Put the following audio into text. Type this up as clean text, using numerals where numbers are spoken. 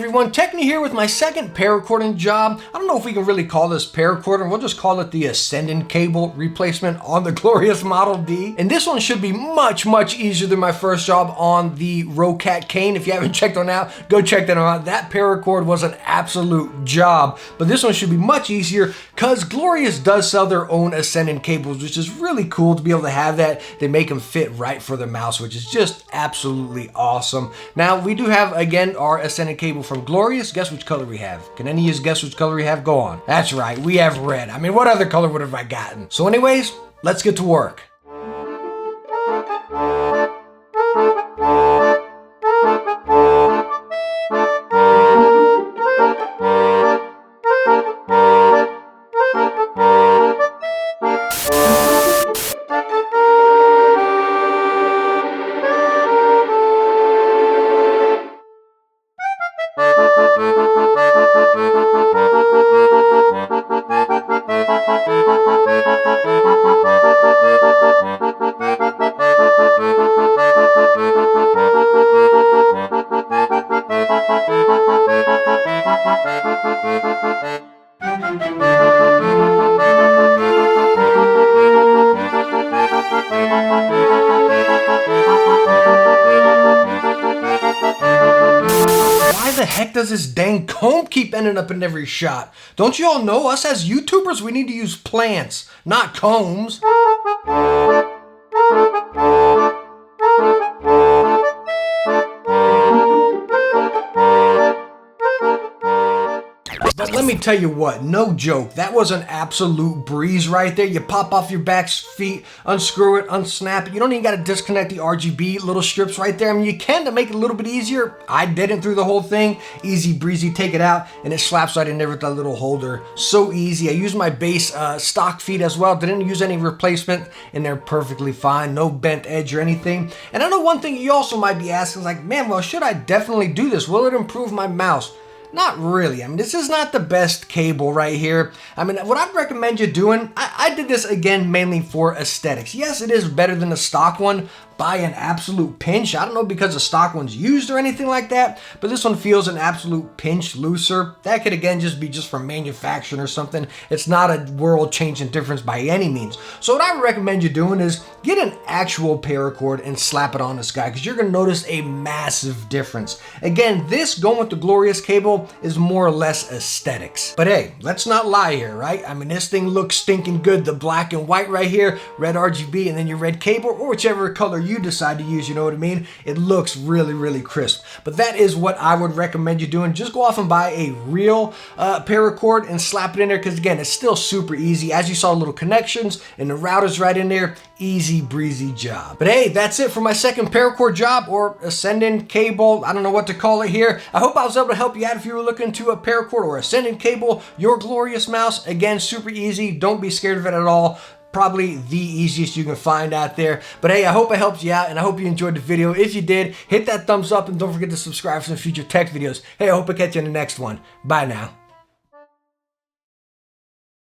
everyone, Techni here with my second paracording job. I don't know if we can really call this paracording, we'll just call it the ascending cable replacement on the Glorious Model D. And this one should be much easier than my first job on the Roccat Cane. If you haven't checked on that, go check that out. That paracord was an absolute job, but this one should be much easier because Glorious does sell their own ascending cables, which is really cool to be able to have that. They make them fit right for the mouse, which is just absolutely awesome. Now, we do have, again, our ascending cable from Glorious. Guess which color we have? Can any of you guess which color we have? Go on. That's right, we have red. I mean, what other color would have I gotten? So anyways, let's get to work. Why the heck does this dang comb keep ending up in every shot? Don't you all know us as YouTubers, we need to use plants, not combs? But let me tell you what, no joke, that was an absolute breeze right there. You pop off your back feet, unscrew it, unsnap it. You don't even got to disconnect the RGB little strips right there. I mean, you can to make it a little bit easier. I didn't through the whole thing. Easy breezy, take it out, and it slaps right in there with that little holder. So easy. I used my base stock feet as well. Didn't use any replacement, and they're perfectly fine. No bent edge or anything. And I know one thing you also might be asking is like, man, well, should I definitely do this? Will it improve my mouse? Not really. I mean, this is not the best cable right here. I mean, what I'd recommend you doing, I did this again mainly for aesthetics. Yes, it is better than the stock one by an absolute pinch. I don't know because the stock one's used or anything like that, but this one feels an absolute pinch looser. That could again just be just from manufacturing or something. It's not a world-changing difference by any means. So what I would recommend you doing is get an actual paracord and slap it on this guy because you're gonna notice a massive difference. Again, this going with the Glorious cable is more or less aesthetics. But hey, let's not lie here, right? I mean, this thing looks stinking good. The black and white right here, red RGB, and then your red cable, or whichever color you decide to use, you know what I mean? It looks really crisp. But that is what I would recommend you doing. Just go off and buy a real paracord and slap it in there because again, it's still super easy. As you saw, little connections and the router's right in there. Easy breezy job. But hey, that's it for my second paracord job or ascending cable. I don't know what to call it here. I hope I was able to help you out if you were looking to a paracord or ascending cable, your Glorious mouse. Again, super easy. Don't be scared of it at all. Probably the easiest you can find out there. But hey, I hope I helped you out and I hope you enjoyed the video. If you did, hit that thumbs up and don't forget to subscribe for some future tech videos. Hey, I hope I catch you in the next one. Bye now.